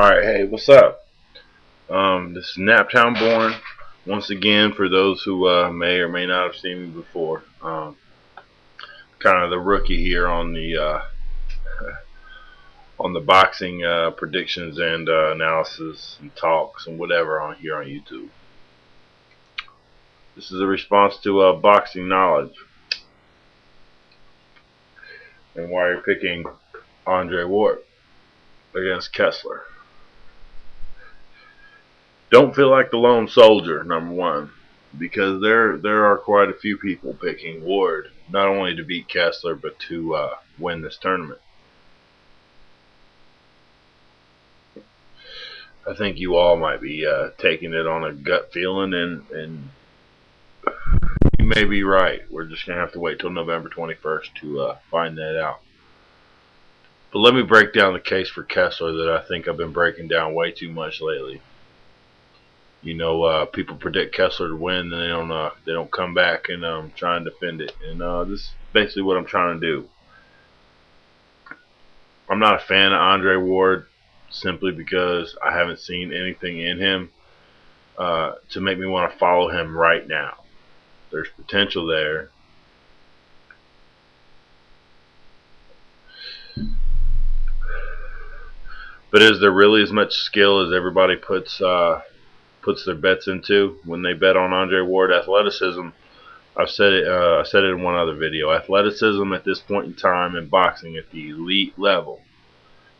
Alright, hey, what's up? This is NaptownBorn. Once again, for those who may or may not have seen me before. Kind of the rookie here on the on the boxing predictions and analysis and talks and whatever on here on YouTube. This is a response to Boxing Knowledge and why you're picking Andre Ward against Kessler. Don't feel like the lone soldier, number one, because there are quite a few people picking Ward, not only to beat Kessler, but to win this tournament. I think you all might be taking it on a gut feeling, and you may be right. We're just going to have to wait till November 21st to find that out. But let me break down the case for Kessler that I think I've been breaking down way too much lately. You know, people predict Kessler to win, and they don't come back and try and defend it. And this is basically what I'm trying to do. I'm not a fan of Andre Ward simply because I haven't seen anything in him to make me want to follow him right now. There's potential there. But is there really as much skill as everybody puts their bets into when they bet on Andre Ward? Athleticism, I said it in one other video. Athleticism at this point in time in boxing at the elite level,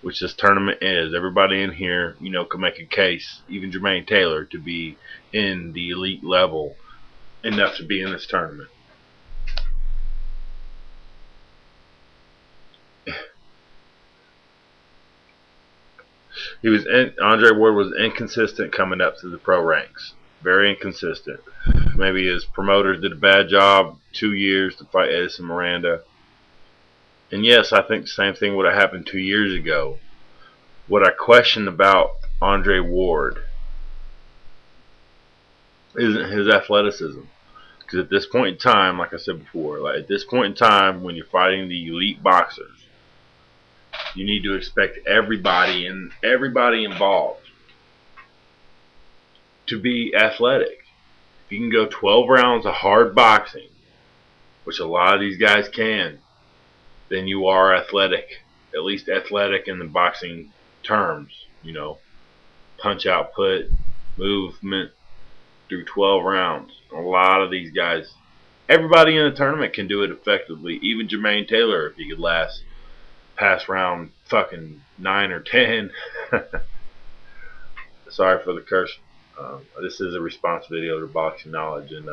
which this tournament is, everybody in here, you know, can make a case, even Jermaine Taylor, to be in the elite level enough to be in this tournament. Andre Ward was inconsistent coming up to the pro ranks. Very inconsistent. Maybe his promoters did a bad job. 2 years to fight Edson Miranda. And yes, I think the same thing would have happened 2 years ago. What I question about Andre Ward isn't his athleticism. Because at this point in time, like I said before, at this point in time when you're fighting the elite boxers, you need to expect everybody involved to be athletic. If you can go 12 rounds of hard boxing, which a lot of these guys can, then you are athletic. At least athletic in the boxing terms, you know. Punch output, movement through 12 rounds. A lot of these guys, everybody in the tournament can do it effectively. Even Jermaine Taylor, if he could last past round fucking 9 or 10. Sorry for the curse. This is a response video to Boxing Knowledge, and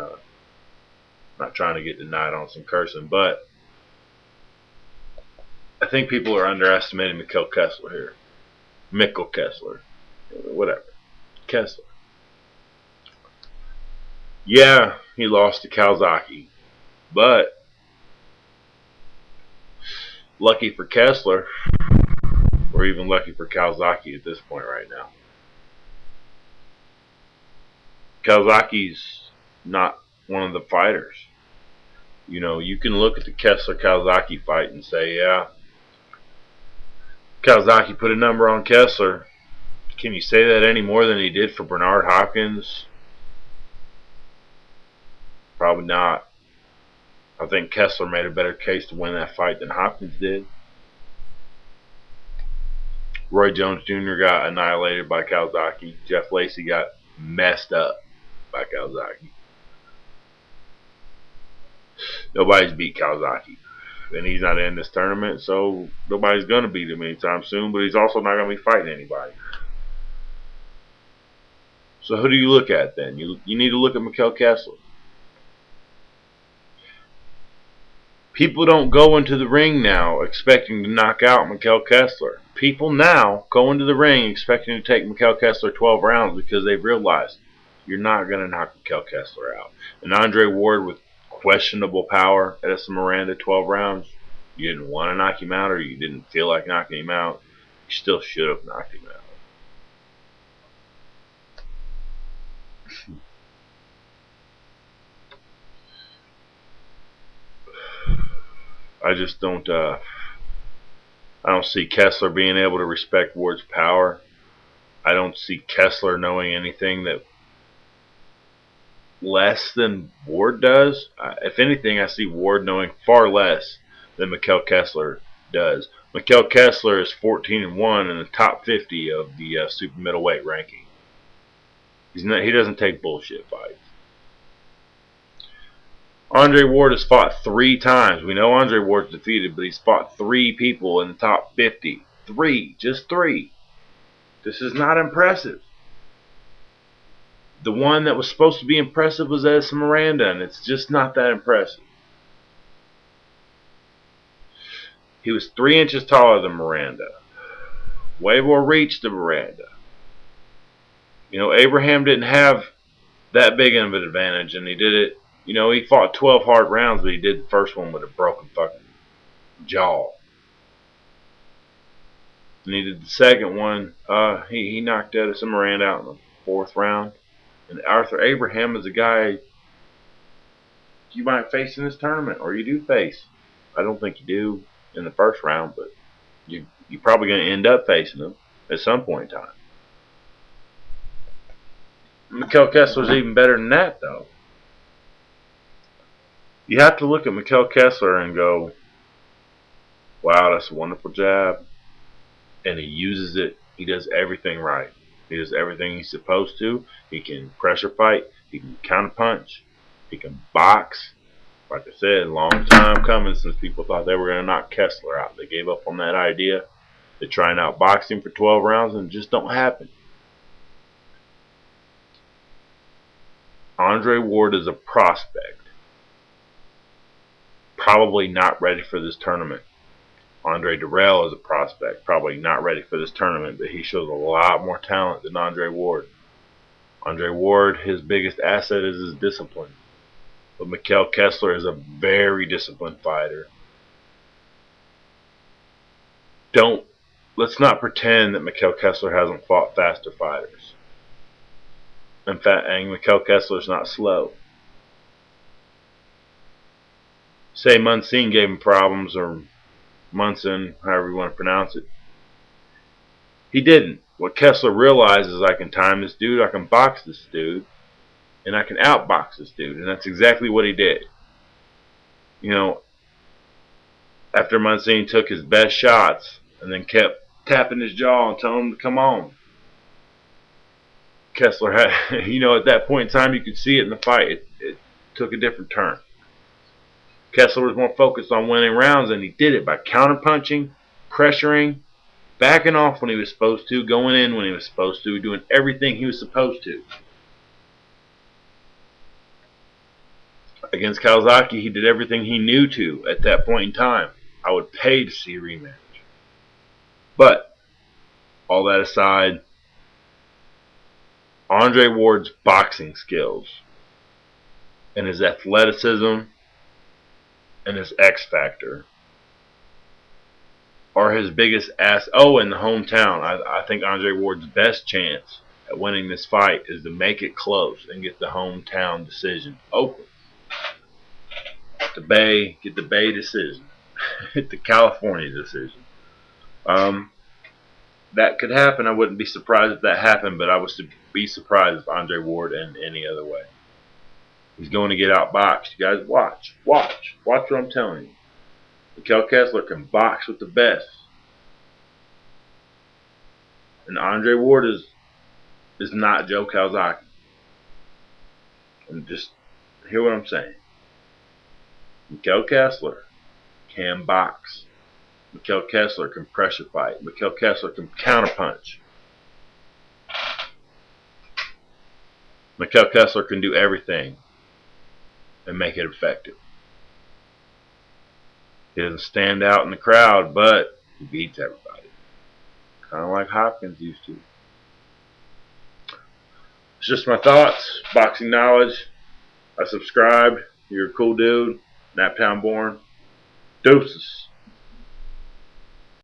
not trying to get denied on some cursing, but I think people are underestimating Mikkel Kessler here. Mikkel Kessler. Whatever. Kessler. Yeah, he lost to Calzaghe, but lucky for Kessler, or even lucky for Calzaghe at this point right now. Calzaghe's not one of the fighters. You know, you can look at the Kessler-Calzaghe fight and say, yeah, Calzaghe put a number on Kessler. Can you say that any more than he did for Bernard Hopkins? Probably not. I think Kessler made a better case to win that fight than Hopkins did. Roy Jones Jr. got annihilated by Calzaghe. Jeff Lacey got messed up by Calzaghe. Nobody's beat Calzaghe. And he's not in this tournament, so nobody's going to beat him anytime soon, but he's also not going to be fighting anybody. So who do you look at then? You need to look at Mikkel Kessler. People don't go into the ring now expecting to knock out Mikkel Kessler. People now go into the ring expecting to take Mikkel Kessler 12 rounds because they've realized you're not going to knock Mikkel Kessler out. And Andre Ward with questionable power at Edson Miranda 12 rounds, you didn't want to knock him out or you didn't feel like knocking him out, you still should have knocked him out. I just don't I don't see Kessler being able to respect Ward's power. I don't see Kessler knowing anything that less than Ward does. If anything, I see Ward knowing far less than Mikkel Kessler does. Mikkel Kessler is 14-1 in the top 50 of the super middleweight ranking. He doesn't take bullshit fights. Andre Ward has fought 3 times. We know Andre Ward's defeated, but he's fought 3 people in the top 50. 3, just 3. This is not impressive. The one that was supposed to be impressive was Edson Miranda, and it's just not that impressive. He was 3 inches taller than Miranda. Way more reach than Miranda. You know, Abraham didn't have that big of an advantage, and he did it. You know, he fought 12 hard rounds, but he did the first one with a broken fucking jaw. And he did the second one. He knocked Edson Miranda out in the 4th round. And Arthur Abraham is a guy you might face in this tournament, or you do face. I don't think you do in the first round, but you're probably going to end up facing him at some point in time. Mikkel Kessler's even better than that, though. You have to look at Mikkel Kessler and go, wow, that's a wonderful jab. And he uses it. He does everything right. He does everything he's supposed to. He can pressure fight. He can counterpunch. He can box. Like I said, long time coming since people thought they were going to knock Kessler out. They gave up on that idea. They try and outbox him for 12 rounds and it just don't happen. Andre Ward is a prospect. Probably not ready for this tournament. Andre Durrell is a prospect, probably not ready for this tournament, but he shows a lot more talent than Andre Ward. Andre Ward, his biggest asset is his discipline. But Mikkel Kessler is a very disciplined fighter. Let's not pretend that Mikkel Kessler hasn't fought faster fighters. In fact, Mikkel Kessler's not slow. Say Munson gave him problems, or Munson, however you want to pronounce it. He didn't. What Kessler realizes is I can time this dude, I can box this dude, and I can outbox this dude. And that's exactly what he did. You know, after Munson took his best shots and then kept tapping his jaw and telling him to come on, Kessler had, you know, at that point in time you could see it in the fight. It took a different turn. Kessler was more focused on winning rounds, and he did it by counterpunching, pressuring, backing off when he was supposed to, going in when he was supposed to, doing everything he was supposed to. Against Calzaghe, he did everything he knew to at that point in time. I would pay to see a rematch. But, all that aside, Andre Ward's boxing skills and his athleticism and his X factor are his biggest ass. Oh, in the hometown, I think Andre Ward's best chance at winning this fight is to make it close and get the hometown decision. Oakland. Get the Bay decision. Get the California decision. That could happen. I wouldn't be surprised if that happened, but I would be surprised if Andre Ward ended any other way. He's going to get outboxed. You guys watch. Watch what I'm telling you. Mikkel Kessler can box with the best. And Andre Ward is not Joe Calzaghe. And just hear what I'm saying. Mikkel Kessler can box. Mikkel Kessler can pressure fight. Mikkel Kessler can counterpunch. Mikkel Kessler can do everything and make it effective. He doesn't stand out in the crowd, but he beats everybody. Kind of like Hopkins used to. It's just my thoughts. Boxing knowledge. I subscribe. You're a cool dude. NaptownBorn. Deuces.